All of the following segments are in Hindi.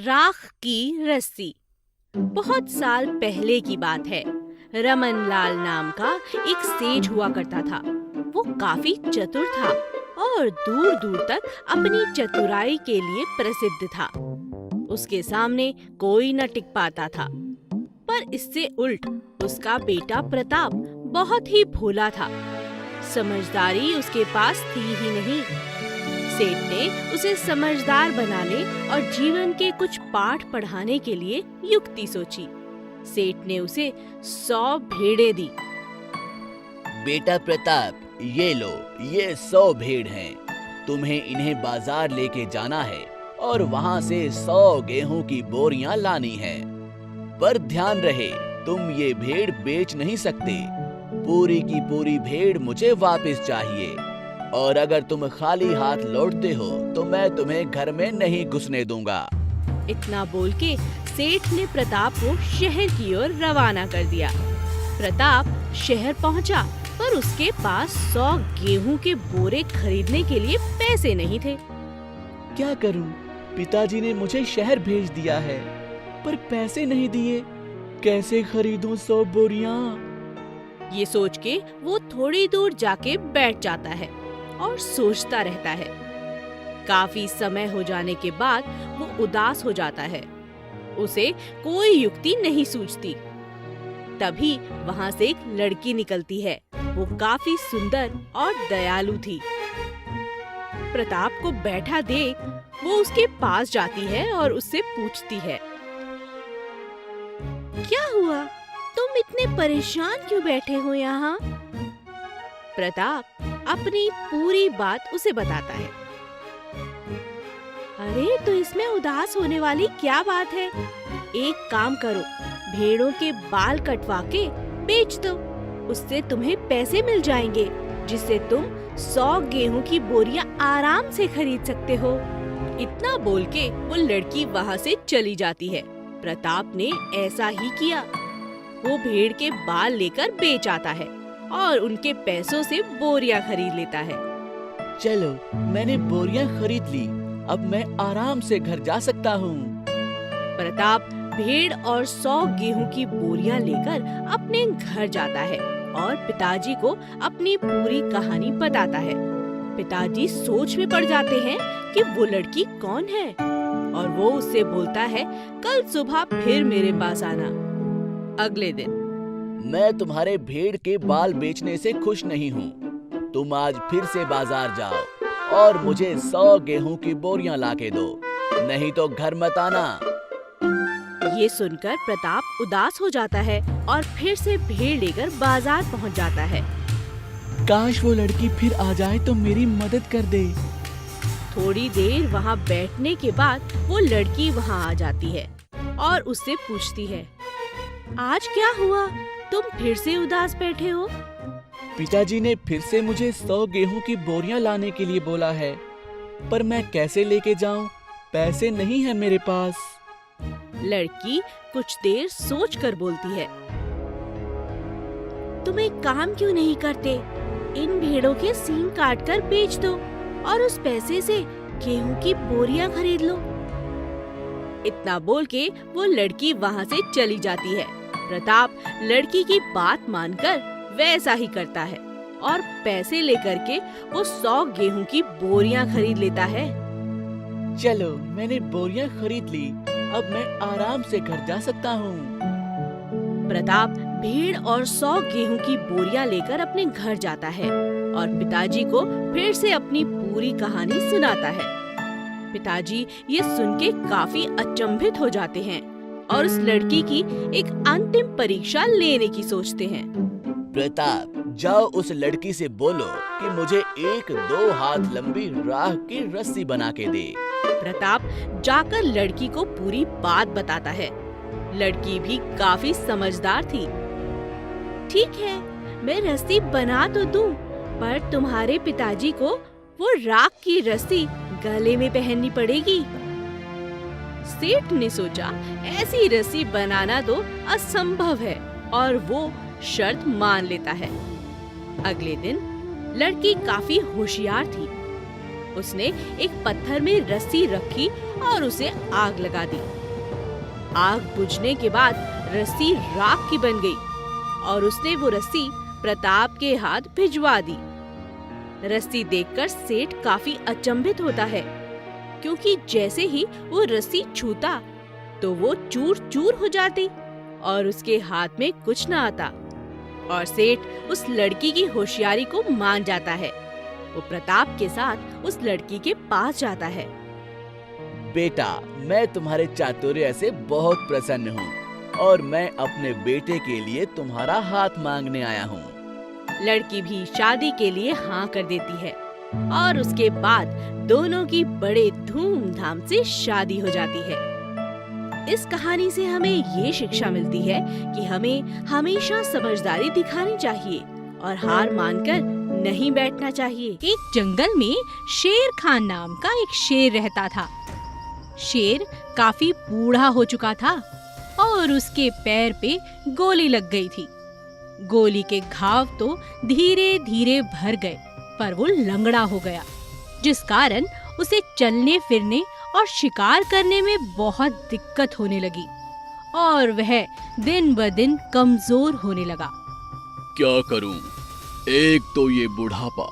राख की रस्सी। बहुत साल पहले की बात है। रमन लाल नाम का एक सेठ हुआ करता था। वो काफी चतुर था और दूर दूर तक अपनी चतुराई के लिए प्रसिद्ध था। उसके सामने कोई न टिक पाता था। पर इससे उल्ट उसका बेटा प्रताप बहुत ही भोला था। समझदारी उसके पास थी ही नहीं। सेठ ने उसे समझदार बनाने और जीवन के कुछ पाठ पढ़ाने के लिए युक्ति सोची। सेठ ने उसे 100 भेड़ें दी। बेटा प्रताप, ये लो, ये 100 भेड़ हैं। तुम्हें इन्हें बाजार लेके जाना है और वहाँ से 100 गेहूं की बोरियां लानी है। पर ध्यान रहे, तुम ये भेड़ बेच नहीं सकते। पूरी की पूरी भेड़ मुझे वापस चाहिए। और अगर तुम खाली हाथ लौटते हो तो मैं तुम्हें घर में नहीं घुसने दूंगा। इतना बोल के सेठ ने प्रताप को शहर की ओर रवाना कर दिया। प्रताप शहर पहुंचा, पर उसके पास 100 गेहूं के बोरे खरीदने के लिए पैसे नहीं थे। क्या करूं? पिताजी ने मुझे शहर भेज दिया है, पर पैसे नहीं दिए। कैसे खरीदूं 100 बोरियां? ये सोच के वो थोड़ी दूर जाके बैठ जाता है और सोचता रहता है। काफी समय हो जाने के बाद वो उदास हो जाता है। उसे कोई युक्ति नहीं सूझती। तभी वहाँ से एक लड़की निकलती है। वो काफी सुंदर और दयालु थी। प्रताप को बैठा देख वो उसके पास जाती है और उससे पूछती है, क्या हुआ? तुम इतने परेशान क्यों बैठे हो यहाँ? प्रताप अपनी पूरी बात उसे बताता है। अरे, तो इसमें उदास होने वाली क्या बात है? एक काम करो, भेड़ों के बाल कटवा के बेच दो। उससे तुम्हें पैसे मिल जाएंगे, जिससे तुम 100 गेहूं की बोरियां आराम से खरीद सकते हो। इतना बोल के वो लड़की वहाँ से चली जाती है। प्रताप ने ऐसा ही किया। वो भेड़ के बाल लेकर बेच आता है और उनके पैसों से बोरियां खरीद लेता है। चलो, मैंने बोरियां खरीद ली। अब मैं आराम से घर जा सकता हूँ। प्रताप भेड़ और 100 गेहूं की बोरियां लेकर अपने घर जाता है और पिताजी को अपनी पूरी कहानी बताता है। पिताजी सोच में पड़ जाते हैं कि वो लड़की कौन है, और वो उससे बोलता है, कल सुबह फिर मेरे पास आना। अगले दिन, मैं तुम्हारे भेड़ के बाल बेचने से खुश नहीं हूँ। तुम आज फिर से बाजार जाओ और मुझे 100 गेहूं की बोरियां लाके दो, नहीं तो घर मत आना। ये सुनकर प्रताप उदास हो जाता है और फिर से भेड़ लेकर बाजार पहुंच जाता है। काश वो लड़की फिर आ जाए तो मेरी मदद कर दे। थोड़ी देर वहाँ बैठने के बाद वो लड़की वहाँ आ जाती है और उससे पूछती है, आज क्या हुआ? तुम फिर से उदास बैठे हो? पिताजी ने फिर से मुझे 100 गेहूं की बोरियां लाने के लिए बोला है, पर मैं कैसे लेके जाऊं? पैसे नहीं है मेरे पास। लड़की कुछ देर सोचकर बोलती है, तुम एक काम क्यों नहीं करते? इन भेड़ों के सींग काटकर बेच दो और उस पैसे से गेहूं की बोरियां खरीद लो। इतना बोल के वो लड़की वहाँ से चली जाती है। प्रताप लड़की की बात मानकर वैसा ही करता है और पैसे लेकर के वो 100 गेहूं की बोरियां खरीद लेता है। चलो, मैंने बोरियां खरीद ली। अब मैं आराम से घर जा सकता हूँ। प्रताप भेड़ और 100 गेहूं की बोरियां लेकर अपने घर जाता है और पिताजी को फिर से अपनी पूरी कहानी सुनाता है। पिताजी ये सुन के काफी अचंभित हो जाते हैं और उस लड़की की एक अंतिम परीक्षा लेने की सोचते हैं। प्रताप, जाओ उस लड़की से बोलो कि मुझे 1-2 हाथ लंबी राख की रस्सी बना के दे। प्रताप जाकर लड़की को पूरी बात बताता है। लड़की भी काफी समझदार थी। ठीक है, मैं रस्सी बना तो दूं, पर तुम्हारे पिताजी को वो राख की रस्सी गले में पहननी पड़ेगी। सेठ ने सोचा, ऐसी रस्सी बनाना तो असंभव है, और वो शर्त मान लेता है। अगले दिन लड़की काफी होशियार थी। उसने एक पत्थर में रस्सी रखी और उसे आग लगा दी। आग बुझने के बाद रस्सी राख की बन गई और उसने वो रस्सी प्रताप के हाथ भिजवा दी। रस्सी देखकर सेठ काफी अचंभित होता है, क्योंकि जैसे ही वो रस्सी छूता तो वो चूर चूर हो जाती और उसके हाथ में कुछ न आता। और सेठ उस लड़की की होशियारी को मान जाता है। वो प्रताप के साथ उस लड़की के पास जाता है। बेटा, मैं तुम्हारे चातुर्य से बहुत प्रसन्न हूँ और मैं अपने बेटे के लिए तुम्हारा हाथ मांगने आया हूँ। लड़की भी शादी के लिए हाँ कर देती है और उसके बाद दोनों की बड़े धूमधाम से शादी हो जाती है। इस कहानी से हमें ये शिक्षा मिलती है कि हमें हमेशा समझदारी दिखानी चाहिए और हार मानकर नहीं बैठना चाहिए। एक जंगल में शेर खान नाम का एक शेर रहता था। शेर काफी बूढ़ा हो चुका था और उसके पैर पे गोली लग गई थी। गोली के घाव तो धीरे धीरे भर गए, पर वो लंगड़ा हो गया, जिस कारण उसे चलने फिरने और शिकार करने में बहुत दिक्कत होने लगी और वह दिन ब दिन कमजोर होने लगा। क्या करूं? एक तो ये बुढ़ापा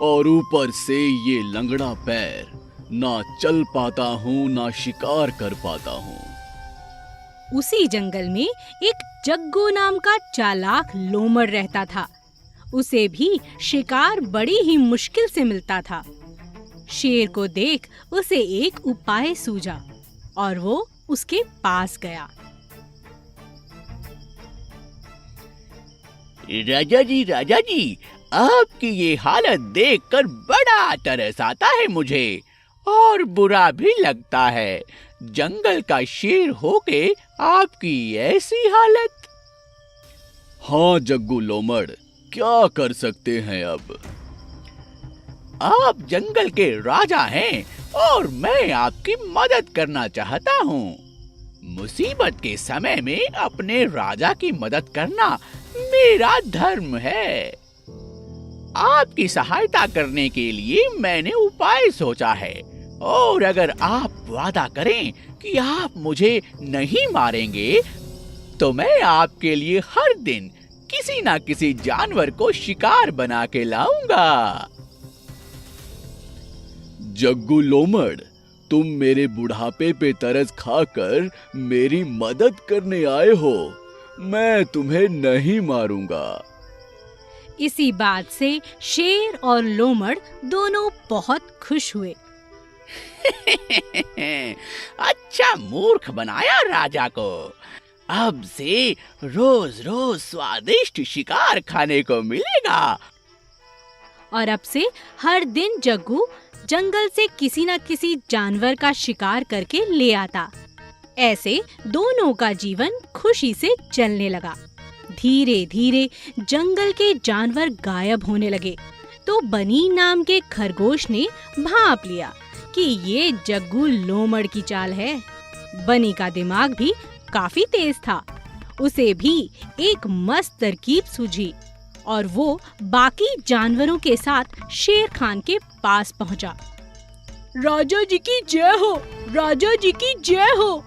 और ऊपर से ये लंगड़ा पैर, ना चल पाता हूँ ना शिकार कर पाता हूँ। उसी जंगल में एक जग्गू नाम का चालाक लोमड़ रहता था। उसे भी शिकार बड़ी ही मुश्किल से मिलता था। शेर को देख उसे एक उपाय सूझा और वो उसके पास गया। राजा जी, आपकी ये हालत देखकर बड़ा तरस आता है मुझे और बुरा भी लगता है। जंगल का शेर होके आपकी ऐसी हालत। हाँ जग्गू लोमड़, क्या कर सकते हैं अब? आप जंगल के राजा हैं और मैं आपकी मदद करना चाहता हूँ। मुसीबत के समय में अपने राजा की मदद करना मेरा धर्म है। आपकी सहायता करने के लिए मैंने उपाय सोचा है और अगर आप वादा करें कि आप मुझे नहीं मारेंगे तो मैं आपके लिए हर दिन किसी ना किसी जानवर को शिकार बना के लाऊंगा। जग्गू लोमड़, तुम मेरे बुढ़ापे पे तरस खाकर मेरी मदद करने आए हो। मैं तुम्हें नहीं मारूंगा। इसी बात से शेर और लोमड़ दोनों बहुत खुश हुए। अच्छा मूर्ख बनाया राजा को। अब से रोज रोज स्वादिष्ट शिकार खाने को मिलेगा। और अब से हर दिन जग्गू जंगल से किसी न किसी जानवर का शिकार करके ले आता। ऐसे दोनों का जीवन खुशी से चलने लगा। धीरे धीरे जंगल के जानवर गायब होने लगे तो बनी नाम के खरगोश ने भांप लिया कि ये जग्गू लोमड़ की चाल है। बनी का दिमाग भी काफी तेज था। उसे भी एक मस्त तरकीब सूझी और वो बाकी जानवरों के साथ शेर खान के पास पहुंचा। राजा जी की जय हो, राजा जी की जय हो।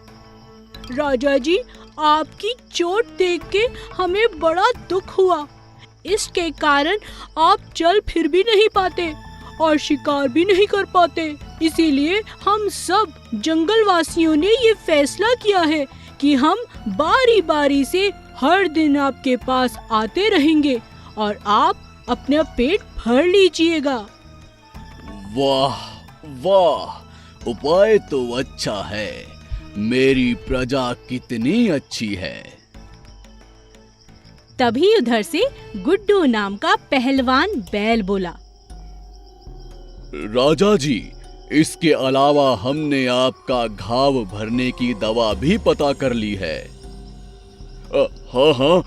राजा जी, आपकी चोट देख के हमें बड़ा दुख हुआ। इसके कारण आप चल फिर भी नहीं पाते और शिकार भी नहीं कर पाते। इसीलिए हम सब जंगल वासियों ने ये फैसला किया है कि हम बारी बारी से हर दिन आपके पास आते रहेंगे और आप अपना पेट भर लीजिएगा। वाह वाह, उपाय तो अच्छा है। मेरी प्रजा कितनी अच्छी है। तभी उधर से गुड्डू नाम का पहलवान बैल बोला। राजा जी, इसके अलावा हमने आपका घाव भरने की दवा भी पता कर ली है। हाँ हाँ,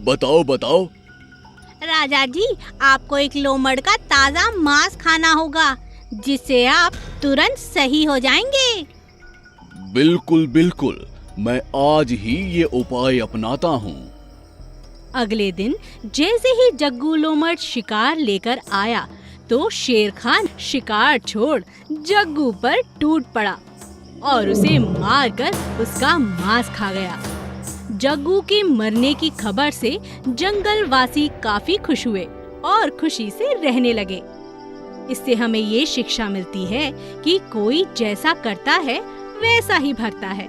बताओ बताओ। राजा जी, आपको एक लोमड़ का ताजा मांस खाना होगा जिससे आप तुरंत सही हो जाएंगे। बिल्कुल बिल्कुल, मैं आज ही ये उपाय अपनाता हूँ। अगले दिन जैसे ही जग्गू लोमड़ शिकार लेकर आया तो शेर खान शिकार छोड़ जग्गू पर टूट पड़ा और उसे मारकर उसका मांस खा गया। जग्गू के मरने की खबर से जंगलवासी काफी खुश हुए और खुशी से रहने लगे। इससे हमें ये शिक्षा मिलती है कि कोई जैसा करता है वैसा ही भरता है।